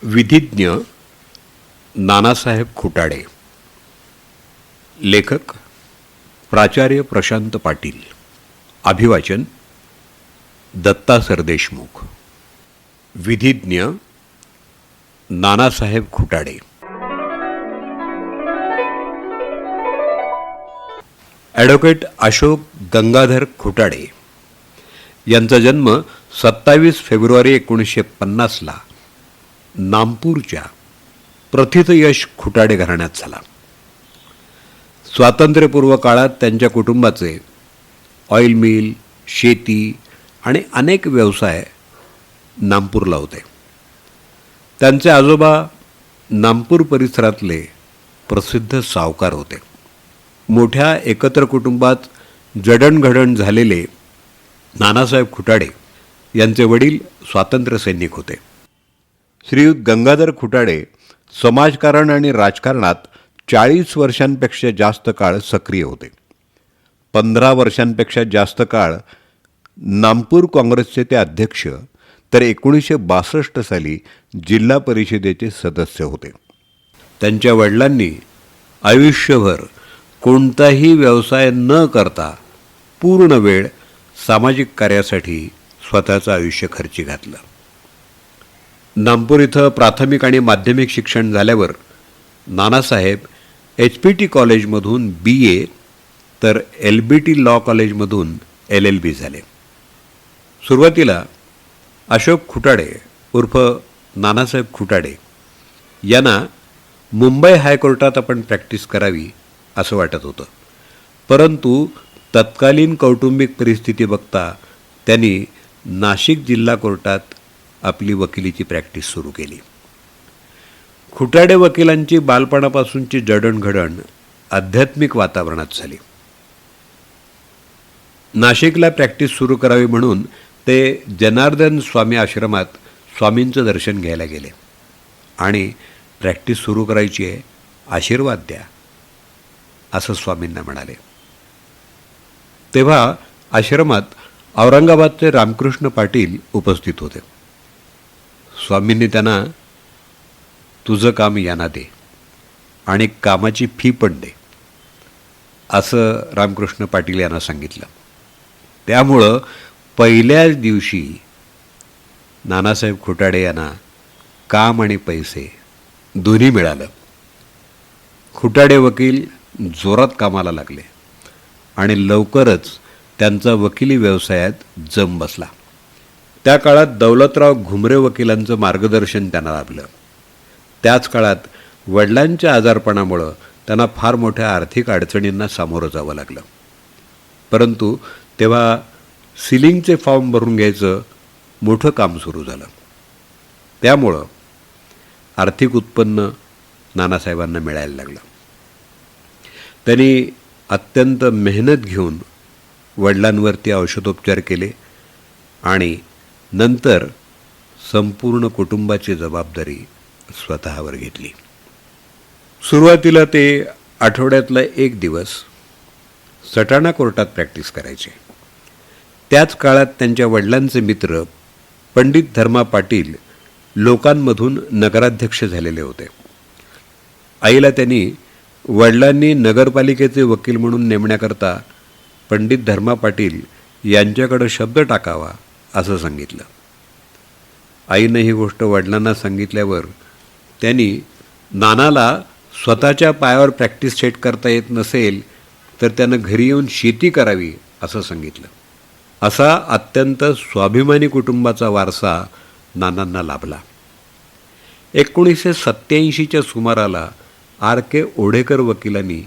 विधिज्ञ नानासाहेब खुटाडे. लेखक प्राचार्य प्रशांत पाटील. अभिवाचन दत्ता सरदेशमुख. विधिज्ञ नानासाहेब खुटाडे. ॲडव्होकेट अशोक गंगाधर खुटाडे यांचा जन्म 27 फेब्रुवारी 1950 नामपूरच्या प्रथितयश खुटाडे घराण्यात झाला. स्वातंत्र्यपूर्व काळात त्यांच्या कुटुंबाचे ऑइल मिल, शेती आणि अनेक व्यवसाय नामपूरला होते. त्यांचे आजोबा नामपूर परिसरातले प्रसिद्ध सावकार होते. मोठ्या एकत्र कुटुंबात जडणघडण झालेले नानासाहेब खुटाडे यांचे वडील स्वातंत्र्यसैनिक होते. श्रीयुत गंगाधर खुटाडे समाजकारण आणि राजकारणात 40 वर्षांपेक्षा जास्त काळ सक्रिय होते. 15 वर्षांपेक्षा जास्त काळ नामपूर काँग्रेसचे ते अध्यक्ष, तर 1962 साली जिल्हा परिषदेचे सदस्य होते. त्यांच्या वडिलांनी आयुष्यभर कोणताही व्यवसाय न करता पूर्ण वेळ सामाजिक कार्यासाठी स्वतःचं आयुष्य खर्ची घातलं. नामपूर इथं प्राथमिक आणि माध्यमिक शिक्षण झाल्यावर नानासाहेब HPT कॉलेजमधून BA तर LBT लॉ कॉलेजमधून LLB झाले. सुरुवातीला अशोक खुटाडे उर्फ नानासाहेब खुटाडे यांना मुंबई हायकोर्टात आपण प्रॅक्टिस करावी असं वाटत होतं, परंतु तत्कालीन कौटुंबिक परिस्थिती बघता त्यांनी नाशिक जिल्हा कोर्टात आपली वकिलीची प्रॅक्टिस सुरू केली. खुटाडे वकिलांची बालपणापासूनची जडणघडण आध्यात्मिक वातावरणात झाली. नाशिकला प्रॅक्टिस सुरू करावी म्हणून ते जनार्दन स्वामी आश्रमात स्वामींचं दर्शन घ्यायला गेले आणि प्रॅक्टिस सुरू करायची आहे, आशीर्वाद द्या असं स्वामींना म्हणाले. तेव्हा आश्रमात औरंगाबादचे रामकृष्ण पाटील उपस्थित होते. स्वामींनी त्यांना तुझं काम यांना दे आणि कामाची फी पण दे असं रामकृष्ण पाटील यांना सांगितलं. त्यामुळं पहिल्याच दिवशी नानासाहेब खुटाडे यांना काम आणि पैसे दोन्ही मिळालं. खुटाडे वकील जोरात कामाला लागले आणि लवकरच त्यांचा वकिली व्यवसायात जम बसला. त्या काळात दौलतराव घुमरे वकिलांचं मार्गदर्शन त्यांना लाभलं. त्याच काळात वडिलांच्या आजारपणामुळं त्यांना फार मोठ्या आर्थिक अडचणींना सामोरं जावं लागलं. परंतु तेव्हा सिलिंगचे फॉर्म भरून घ्यायचं मोठं काम सुरू झालं. त्यामुळं आर्थिक उत्पन्न नानासाहेबांना मिळायला लागलं. त्यांनी अत्यंत मेहनत घेऊन वडिलांवरती औषधोपचार केले आणि नंतर संपूर्ण कुटुंबाची जबाबदारी स्वतःवर घेतली. सुरुवातीला ते आठवड्यातला एक दिवस सटाणा कोर्टात प्रॅक्टिस करायचे. त्याच काळात त्यांच्या वडिलांचे मित्र पंडित धर्मा पाटील लोकांमधून नगराध्यक्ष झालेले होते. आईला त्यांनी वडिलांनी नगरपालिकेचे वकील म्हणून नेमण्याकरता पंडित धर्मा पाटील यांच्याकडं शब्द टाकावा असं सांगितलं. आईनं ही गोष्ट वडिलांना सांगितल्यावर त्यांनी नानाला स्वतःच्या पायावर प्रॅक्टिस सेट करता येत नसेल तर त्यानं घरी येऊन शेती करावी असं सांगितलं. असा अत्यंत स्वाभिमानी कुटुंबाचा वारसा नानांना लाभला. 1987च्या सुमाराला RK ओढेकर वकिलांनी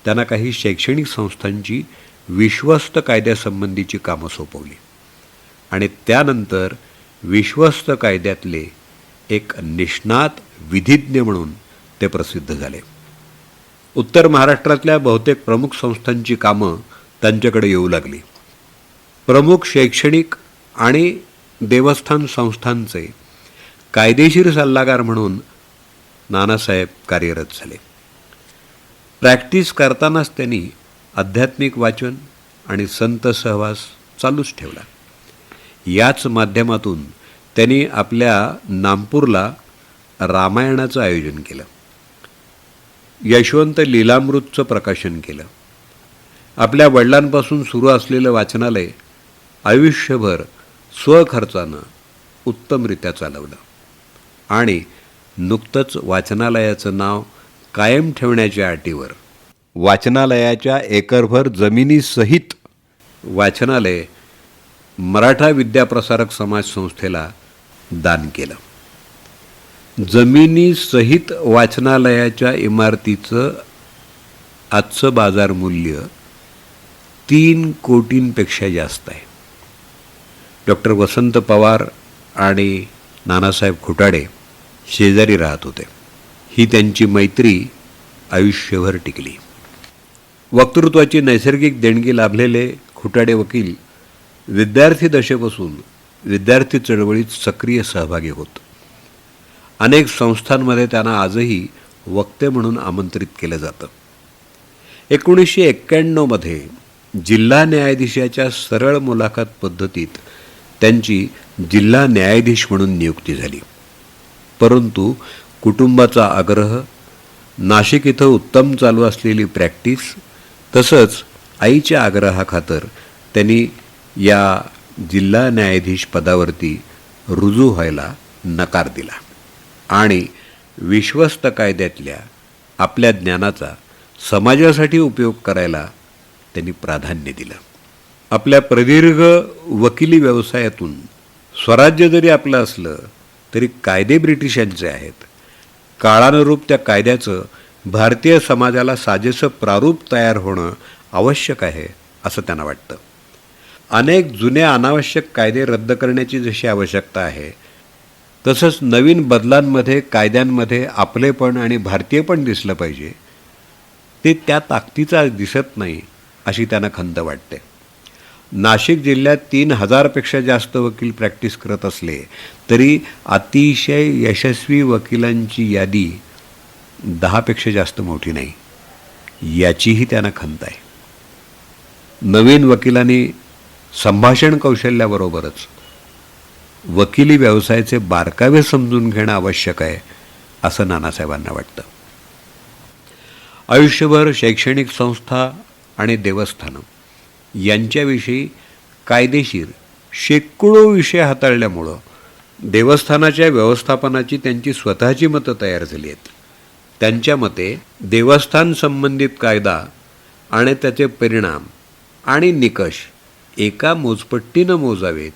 त्यांना काही शैक्षणिक संस्थांची विश्वस्त कायद्यासंबंधीची कामं सोपवली आणि त्यानंतर विश्वस्त कायद्यातले एक निष्णात विधिज्ञ म्हणून ते प्रसिद्ध झाले. उत्तर महाराष्ट्रातल्या बहुतेक प्रमुख संस्थांची कामं त्यांच्याकडे येऊ लागली. प्रमुख शैक्षणिक आणि देवस्थान संस्थांचे कायदेशीर सल्लागार म्हणून नानासाहेब कार्यरत झाले. प्रॅक्टिस करतानाच त्यांनी आध्यात्मिक वाचन आणि संत सहवास चालूच ठेवला. याच माध्यमातून त्यांनी आपल्या नामपूरला रामायणाचं आयोजन केलं. यशवंत लीलामृतचं प्रकाशन केलं. आपल्या वडिलांपासून सुरू असलेलं वाचनालय आयुष्यभर स्वखर्चानं उत्तमरित्या चालवलं आणि नुकतंच वाचनालयाचं नाव कायम ठेवण्याच्या अटीवर वाचनालयाच्या एकरभर जमिनीसहित वाचनालय मराठा विद्याप्रसारक समाज संस्थेला दान केलं. जमिनीसहित वाचनालयाच्या इमारतीचं आजचं बाजार मूल्य 3 कोटींपेक्षा जास्त आहे. डॉक्टर वसंत पवार आणि नानासाहेब खुटाडे शेजारी राहत होते. ही त्यांची मैत्री आयुष्यभर टिकली. वक्तृत्वाची नैसर्गिक देणगी लाभलेले खुटाडे वकील विद्यार्थी दशेपासून विद्यार्थी चळवळीत सक्रिय सहभागी होत. अनेक संस्थांमध्ये त्यांना आजही वक्ते म्हणून आमंत्रित केलं जातं. 1991मध्ये जिल्हा न्यायाधीशाच्या सरळ मुलाखत पद्धतीत त्यांची जिल्हा न्यायाधीश म्हणून नियुक्ती झाली. परंतु कुटुंबाचा आग्रह, नाशिक इथं उत्तम चालू असलेली प्रॅक्टिस तसंच आईच्या आग्रहाखातर त्यांनी या जिल्हा न्यायाधीश पदावरती रुजू व्हायला नकार दिला आणि विश्वस्त कायद्यातल्या आपल्या ज्ञानाचा समाजासाठी उपयोग करायला त्यांनी प्राधान्य दिलं. आपल्या प्रदीर्घ वकिली व्यवसायातून स्वराज्य जरी आपलं असलं तरी कायदे ब्रिटिशांचे आहेत. काळानुरूप त्या कायद्याचं भारतीय समाजाला साजेसं प्रारूप तयार होणं आवश्यक आहे असं त्यांना वाटतं. अनेक जुने अनावश्यक कायदे रद्द करण्याची जशी आवश्यकता आहे तसंच नवीन बदलांमध्ये कायद्यांमध्ये आपलेपण आणि भारतीयपण दिसलं पाहिजे. ते त्या ताकदीचा दिसत नाही अशी त्यांना खंत वाटते. नाशिक जिल्ह्यात 3000पेक्षा जास्त वकील प्रॅक्टिस करत असले तरी अतिशय यशस्वी वकिलांची यादी 10पेक्षा जास्त मोठी नाही याचीही त्यांना खंत आहे. नवीन वकिलांनी संभाषण कौशल्याबरोबरच वकिली व्यवसायाचे बारकावे समजून घेणं आवश्यक आहे असं नानासाहेबांना वाटतं. आयुष्यभर शैक्षणिक संस्था आणि देवस्थानं यांच्याविषयी कायदेशीर शेकडो विषय हाताळल्यामुळं देवस्थानाच्या व्यवस्थापनाची त्यांची स्वतःची मतं तयार झाली आहेत. त्यांच्या मते देवस्थान संबंधित कायदा आणि त्याचे परिणाम आणि निकष एका मोजपट्टीनं मोजावेत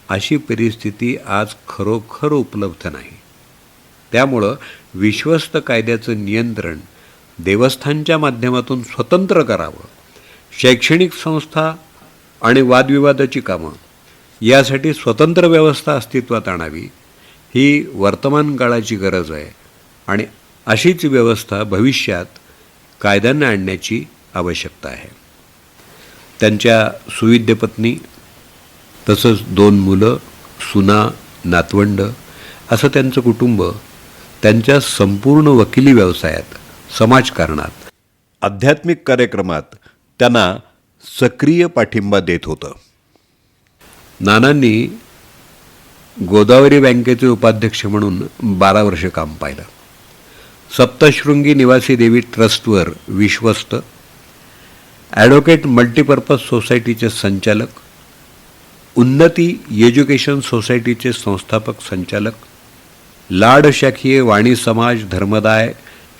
अशी परिस्थिती आज खरोखर उपलब्ध नाही. त्यामुळं विश्वस्त कायद्याचं नियंत्रण देवस्थानच्या माध्यमातून स्वतंत्र करावं. शैक्षणिक संस्था आणि वादविवादाची कामं यासाठी स्वतंत्र व्यवस्था अस्तित्वात आणावी ही वर्तमान काळाची गरज आहे आणि अशीच व्यवस्था भविष्यात कायद्याने आणण्याची आवश्यकता आहे. त्यांच्या सुविद्य पत्नी तसंच 2 मुलं, सुना, नातवंड असं त्यांचं कुटुंब त्यांच्या संपूर्ण वकिली व्यवसायात, समाजकारणात, आध्यात्मिक कार्यक्रमात त्यांना सक्रिय पाठिंबा देत होतं. नानांनी गोदावरी बँकेचे उपाध्यक्ष म्हणून 12 वर्ष काम पाहिलं. सप्तशृंगी निवासी देवी ट्रस्टवर विश्वस्त, ॲडव्होकेट मल्टीपर्पज सोसायटीचे संचालक, उन्नती एज्युकेशन सोसायटीचे संस्थापक संचालक, लाड शाखीय वाणी समाज धर्मदाय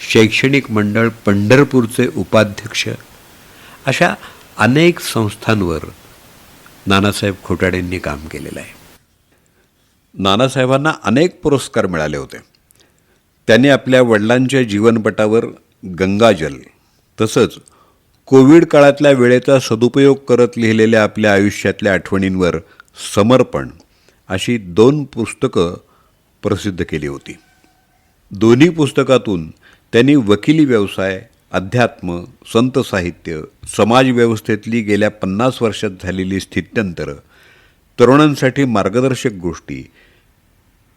शैक्षणिक मंडळ पंढरपूरचे उपाध्यक्ष अशा अनेक संस्थांवर नानासाहेब खोटाडेंनी काम केलेलं आहे. नानासाहेबांना अनेक पुरस्कार मिळाले होते. त्यांनी आपल्या वडिलांच्या जीवनपटावर गंगाजल तसंच कोविड काळातल्या वेळेचा सदुपयोग करत लिहिलेल्या आपल्या आयुष्यातल्या आठवणींवर समर्पण अशी 2 पुस्तकं प्रसिद्ध केली होती. दोन्ही पुस्तकातून त्यांनी वकिली व्यवसाय, अध्यात्म, संत साहित्य, समाजव्यवस्थेतली गेल्या 50 वर्षात झालेली स्थित्यंतरं, तरुणांसाठी मार्गदर्शक गोष्टी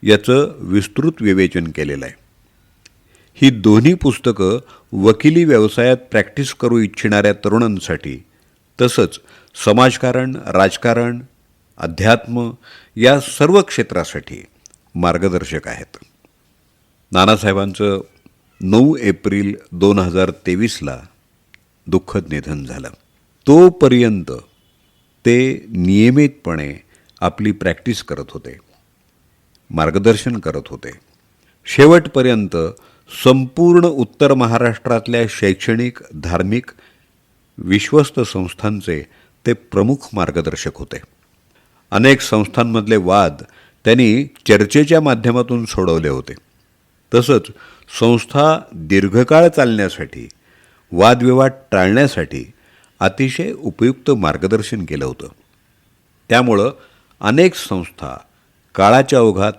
याचं विस्तृत विवेचन केलेलं आहे. ही दोन्ही पुस्तकं वकिली व्यवसायात प्रॅक्टिस करू इच्छिणाऱ्या तरुणांसाठी तसंच समाजकारण, राजकारण, अध्यात्म या सर्व क्षेत्रासाठी मार्गदर्शक आहेत. नानासाहेबांचं 9 एप्रिल 2023ला दुःखद निधन झालं. तोपर्यंत ते नियमितपणे आपली प्रॅक्टिस करत होते, मार्गदर्शन करत होते. शेवटपर्यंत संपूर्ण उत्तर महाराष्ट्रातल्या शैक्षणिक, धार्मिक, विश्वस्त संस्थांचे ते प्रमुख मार्गदर्शक होते. अनेक संस्थांमधले वाद त्यांनी चर्चेच्या माध्यमातून सोडवले होते. तसंच संस्था दीर्घकाळ चालण्यासाठी, वादविवाद टाळण्यासाठी अतिशय उपयुक्त मार्गदर्शन केलं होतं. त्यामुळं अनेक संस्था काळाच्या ओघात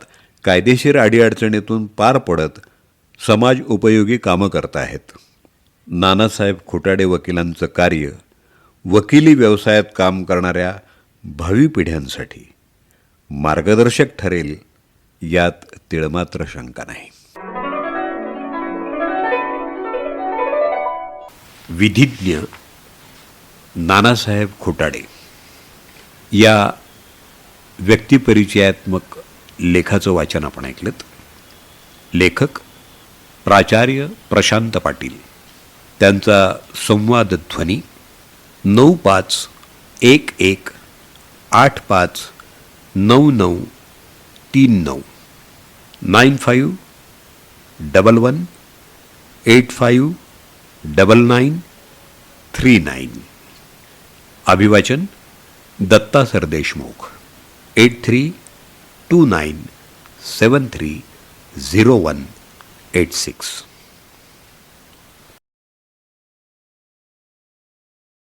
कायदेशीर अडीअडचणीतून पार पडत समाज उपयोगी कामं करत आहेत. नानासाहेब खोटाडे वकिलांचं कार्य वकिली व्यवसायात काम करणाऱ्या भावी पिढ्यांसाठी मार्गदर्शक ठरेल यात तिळमात्र शंका नाही. विधिज्ञ नानासाहेब खोटाडे या व्यक्तिपरिचयात्मक लेखाचं वाचन आपण ऐकलं. लेखक प्राचार्य प्रशांत पाटील. त्यांचा संवाद ध्वनी 9511859939 9511859939. अभिवाचन दत्ता सरदेशमुख. 8329730186.